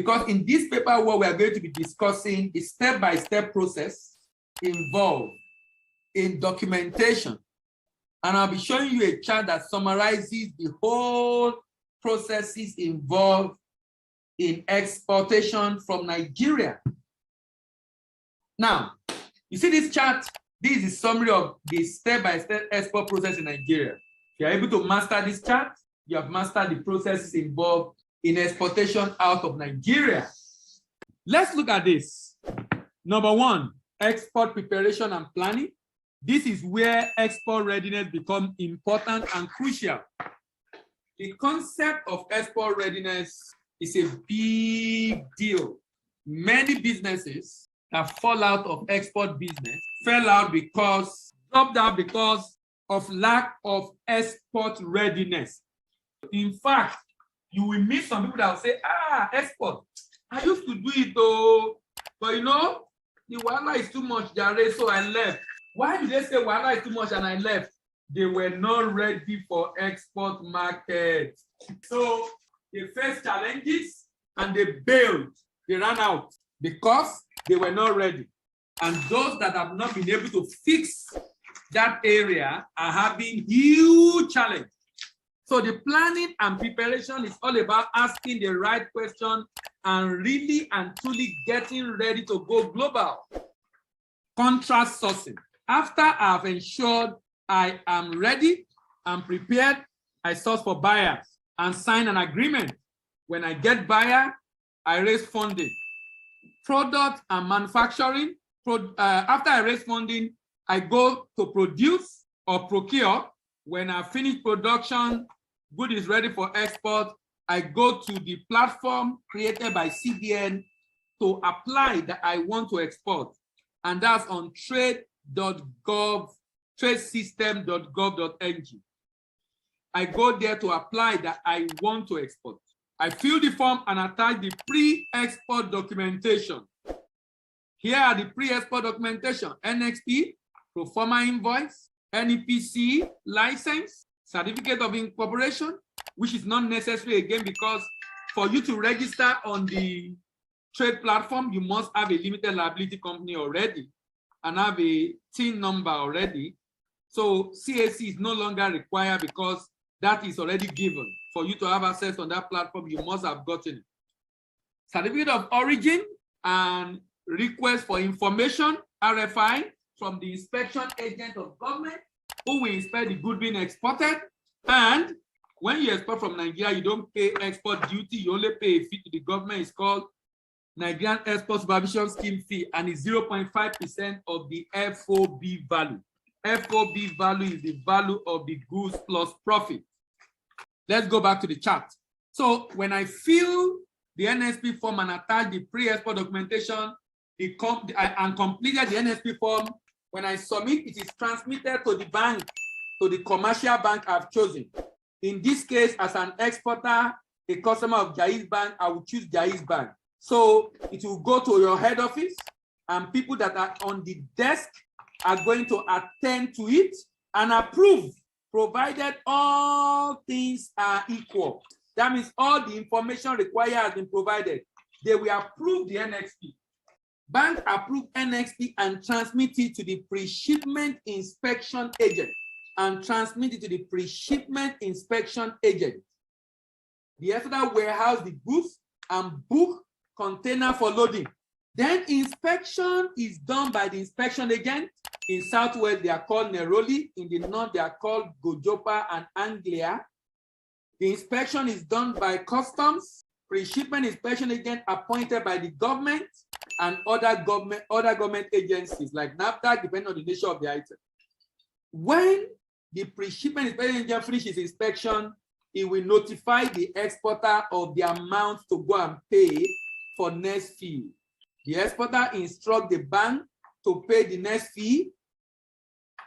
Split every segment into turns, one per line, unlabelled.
Because in this paper, what we are going to be discussing is step-by-step process involved in documentation. And I'll be showing you a chart that summarizes the whole processes involved in exportation from Nigeria. Now, you see this chart? This is a summary of the step-by-step export process in Nigeria. If you're able to master this chart, you have mastered the processes involved in exportation out of Nigeria. Let's look at this. Number one, export preparation and planning. This is where export readiness becomes important and crucial. The concept of export readiness is a big deal. Many businesses that fall out of export business dropped out because of lack of export readiness. In fact, you will meet some people that will say, export, I used to do it though, but you know, the wahala is too much, Jare, so I left. Why did they say wahala is too much and I left? They were not ready for export market. So they faced challenges and they bailed. They ran out because they were not ready. And those that have not been able to fix that area are having huge challenge. So the planning and preparation is all about asking the right question and really and truly getting ready to go global. Contract sourcing. After I've ensured I am ready and prepared, I source for buyers and sign an agreement. When I get buyer, I raise funding. Product and manufacturing. After I raise funding, I go to produce or procure. When I finish production, good is ready for export, I go to the platform created by CBN to apply that I want to export. And that's on tradesystem.gov.ng. I go there to apply that I want to export. I fill the form and attach the pre-export documentation. Here are the pre-export documentation: NXP, pro forma invoice, NEPC license, certificate of incorporation, which is not necessary again because for you to register on the trade platform, you must have a limited liability company already and have a TIN number already. So CAC is no longer required because that is already given. For you to have access on that platform, you must have gotten it. Certificate of origin and request for information, RFI, from the inspection agent of government who will inspect the good being exported. And when you export from Nigeria, you don't pay export duty, you only pay a fee to the government. It's called Nigerian Export Supervision Scheme fee, and it's 0.5% of the FOB value. FOB value is the value of the goods plus profit. Let's go back to the chart. So when I fill the NSP form and attach the pre-export documentation and completed the NSP form, when I submit, it is transmitted to the bank, to the commercial bank I've chosen. In this case, as an exporter, a customer of Jaiz Bank, I will choose Jaiz Bank. So it will go to your head office, and people that are on the desk are going to attend to it and approve, provided all things are equal. That means all the information required has been provided. They will approve the NXP. Bank approve NXP and transmit it to the pre-shipment inspection agent and transmit it to the pre-shipment inspection agent. The exporter warehouse the goods and book container for loading. Then inspection is done by the inspection agent. In Southwest, they are called Neroli. In the North, they are called Gojopa and Anglia. The inspection is done by customs, pre-shipment inspection agent appointed by the government and other government agencies like NAFTA, depending on the nature of the item. When the pre-shipment inspection agent finishes inspection, it will notify the exporter of the amount to go and pay for next fee. The exporter instructs the bank to pay the next fee.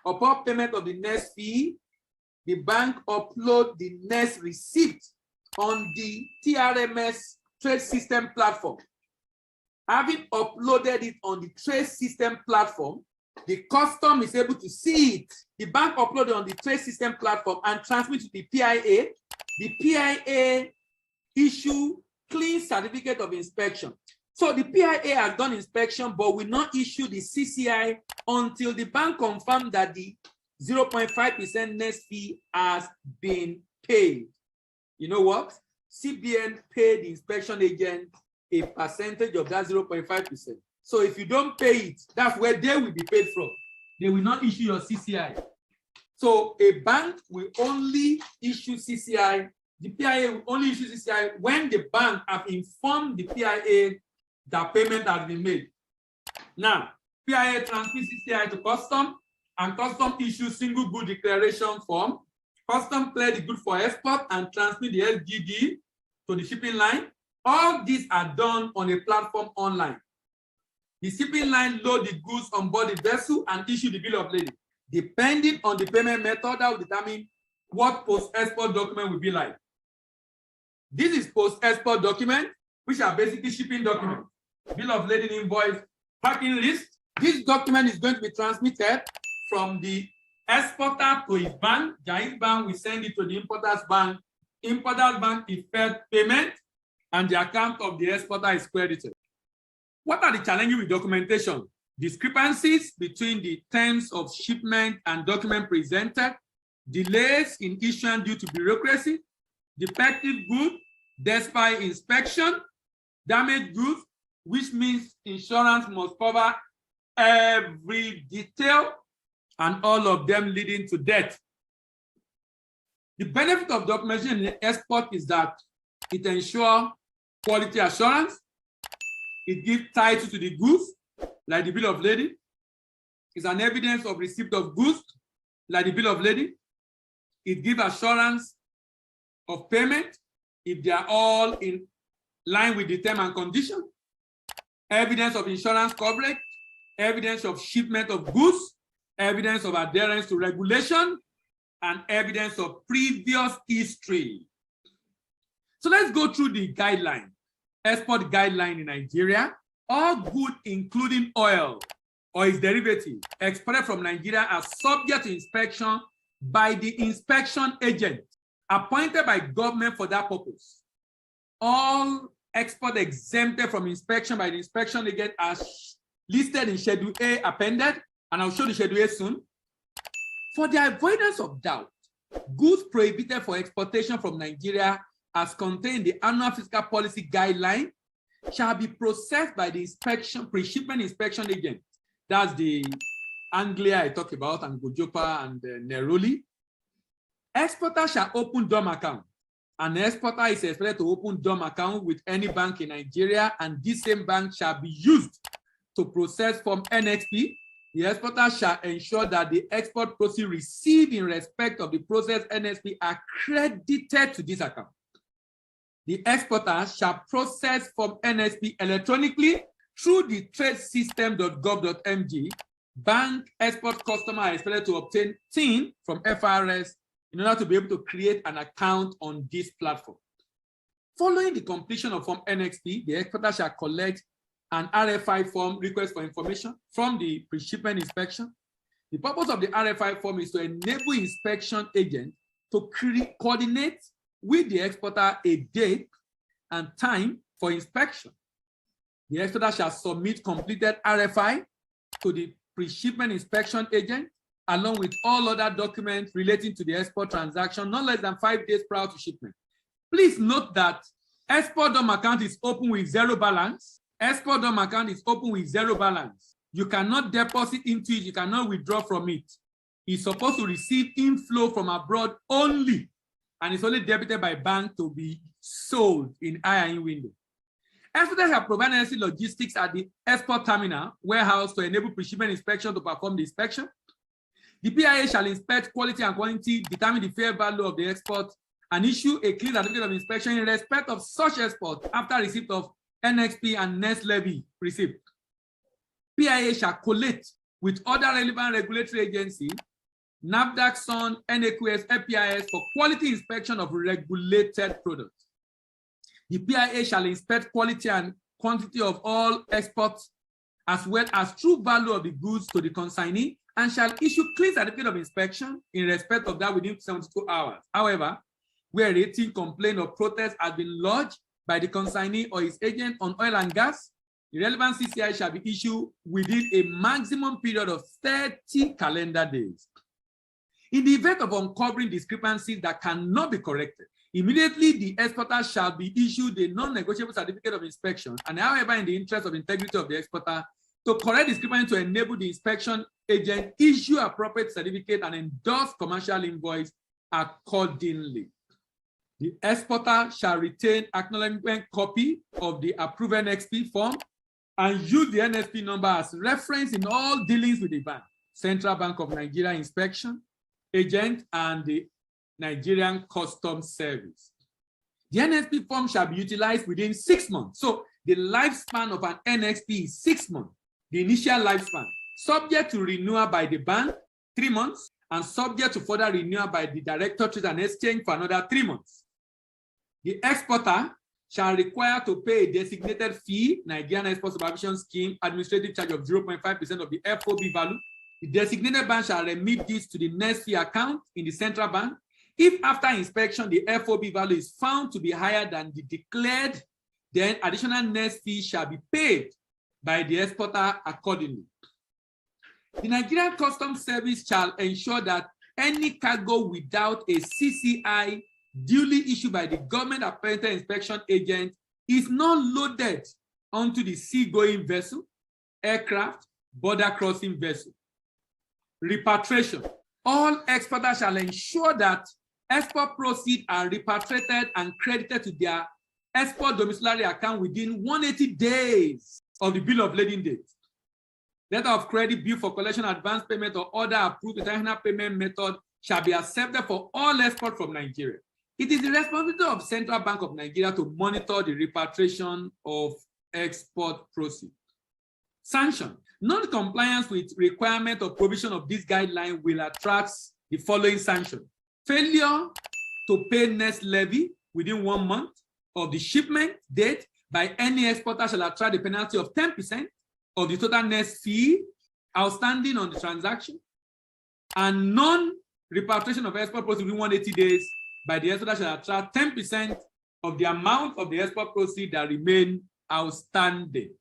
Upon payment of the next fee, the bank uploads the next receipt on the TRMS trade system platform. Having uploaded it on the trade system platform, the custom is able to see it. The bank uploaded on the trade system platform and transmit to the PIA. The PIA issue clean certificate of inspection. So the PIA has done inspection, but will not issue the CCI until the bank confirms that the 0.5% net fee has been paid. You know what? CBN paid the inspection agent a percentage of that 0.5%. So if you don't pay it, that's where they will be paid from. They will not issue your CCI. So a bank will only issue CCI, the PIA will only issue CCI when the bank have informed the PIA that payment has been made. Now, PIA transmits CCI to custom, and custom issues single good declaration form. Custom clear the good for export and transmit the SGD to the shipping line. All these are done on a platform online. The shipping line load the goods on board the vessel and issue the bill of lading. Depending on the payment method, that will determine what post-export document will be like. This is post-export document, which are basically shipping documents. Bill of lading, invoice, packing list. This document is going to be transmitted from the exporter to his bank. His bank will send it to the importer's bank. Importer's bank effect payment, and the account of the exporter is credited. What are the challenges with documentation? Discrepancies between the terms of shipment and document presented, delays in issuance due to bureaucracy, defective goods despite inspection, damaged goods, which means insurance must cover every detail, and all of them leading to death. The benefit of documentation in export is that it ensures quality assurance, it gives title to the goods, like the bill of lading. It's an evidence of receipt of goods, like the bill of lading. It gives assurance of payment if they are all in line with the term and condition. Evidence of insurance coverage, evidence of shipment of goods, evidence of adherence to regulation, and evidence of previous history. So let's go through the guideline. Export guideline in Nigeria. All goods, including oil or its derivatives, exported from Nigeria are subject to inspection by the inspection agent appointed by government for that purpose. All export exempted from inspection by the inspection agent are listed in Schedule A appended, and I'll show the Schedule A soon. For the avoidance of doubt, goods prohibited for exportation from Nigeria as contained in the annual fiscal policy guideline shall be processed by the pre-shipment inspection agent. That's the Anglia I talked about, and Gojopa and Neroli. Exporter shall open DOM account. An exporter is expected to open DOM account with any bank in Nigeria, and this same bank shall be used to process Form NXP. The exporter shall ensure that the export proceeds received in respect of the processed NXP are credited to this account. The exporter shall process Form NXP electronically through the tradesystem.gov.mg. Bank export customer are expected to obtain TIN from FRS in order to be able to create an account on this platform. Following the completion of Form NXP, the exporter shall collect an RFI form, request for information, from the pre-shipment inspection. The purpose of the RFI form is to enable inspection agent to coordinate with the exporter a date and time for inspection. The exporter shall submit completed RFI to the pre-shipment inspection agent, along with all other documents relating to the export transaction, not less than 5 days prior to shipment. Please note that export DOM account is open with zero balance. Export DOM account is open with zero balance. You cannot deposit into it, you cannot withdraw from it. It's supposed to receive inflow from abroad only, and it's only debited by bank to be sold in IIN window. Exporters have provided necessary logistics at the export terminal warehouse to enable pre-shipment inspection to perform the inspection. The PIA shall inspect quality and quantity, determine the fair value of the export, and issue a clean certificate of inspection in respect of such export after receipt of NXP and next levy receipt. PIA shall collate with other relevant regulatory agencies, NAFDAC, SON, NAQS, FPIS, for quality inspection of regulated products. The PIA shall inspect quality and quantity of all exports, as well as true value of the goods to the consignee, and shall issue clean certificate of inspection in respect of that within 72 hours. However, where a rating complaint or protest has been lodged, by the consignee or his agent on oil and gas, the relevant CCI shall be issued within a maximum period of 30 calendar days. In the event of uncovering discrepancies that cannot be corrected, immediately the exporter shall be issued a non-negotiable certificate of inspection, and however, in the interest of integrity of the exporter, to correct discrepancy to enable the inspection agent issue appropriate certificate and endorse commercial invoice accordingly. The exporter shall retain acknowledgement copy of the approved NXP form and use the NXP number as reference in all dealings with the bank, Central Bank of Nigeria inspection agent, and the Nigerian Customs Service. The NXP form shall be utilized within 6 months. So the lifespan of an NXP is 6 months, the initial lifespan, subject to renewal by the bank 3 months, and subject to further renewal by the Director Trade and Exchange for another 3 months. The exporter shall require to pay a designated fee, Nigerian Export Supervision Scheme, administrative charge of 0.5% of the FOB value. The designated bank shall remit this to the next fee account in the central bank. If after inspection the FOB value is found to be higher than the declared, then additional next fee shall be paid by the exporter accordingly. The Nigerian Customs Service shall ensure that any cargo without a CCI duly issued by the government-appointed inspection agent is not loaded onto the seagoing vessel, aircraft, border crossing vessel. Repatriation. All exporters shall ensure that export proceeds are repatriated and credited to their export domiciliary account within 180 days of the bill of lading date. Letter of credit, bill for collection, advance payment, or other approved international payment method shall be accepted for all exports from Nigeria. It is the responsibility of Central Bank of Nigeria to monitor the repatriation of export proceeds. Sanction. Non-compliance with requirement or provision of this guideline will attract the following sanction. Failure to pay next levy within 1 month of the shipment date by any exporter shall attract the penalty of 10% of the total next fee outstanding on the transaction, and non-repatriation of export proceeds within 180 days by the exporter shall attract 10% of the amount of the export proceeds that remain outstanding.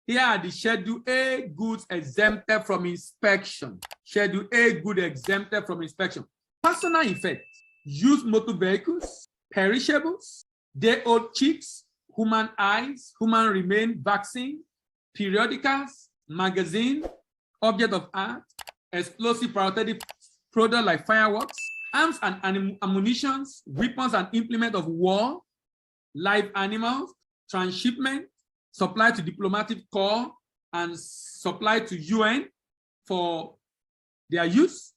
Here are the Schedule A goods exempted from inspection. Schedule A goods exempted from inspection. Personal effects, used motor vehicles, perishables, day-old chicks, human eyes, human remain, vaccine, periodicals, magazine, object of art, explosive pyrotechnic product like fireworks, arms and ammunition, weapons and implements of war, live animals, transshipment, supply to diplomatic corps, and supply to UN for their use,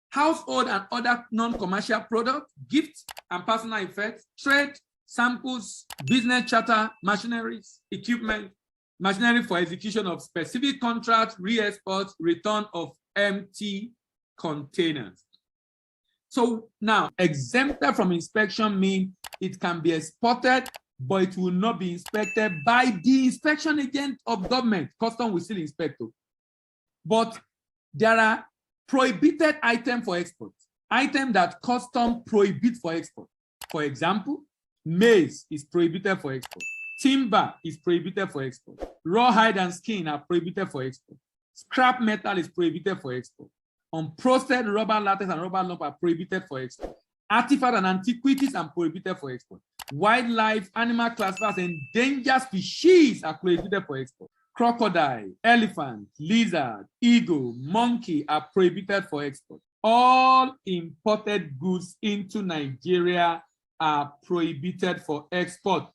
household and other non-commercial products, gifts and personal effects, trade, samples, business charter, machineries, equipment, machinery for execution of specific contracts, re-export, return of empty containers. So now, exempted from inspection means it can be exported, but it will not be inspected by the inspection agent of government. Custom will still inspect. But there are prohibited items for export, items that custom prohibit for export. For example, maize is prohibited for export. Timber is prohibited for export. Rawhide and skin are prohibited for export. Scrap metal is prohibited for export. Unprocessed rubber, latex, and rubber lump are prohibited for export. Artifacts and antiquities are prohibited for export. Wildlife, animal classifiers, and endangered species are prohibited for export. Crocodile, elephant, lizard, eagle, monkey are prohibited for export. All imported goods into Nigeria are prohibited for export.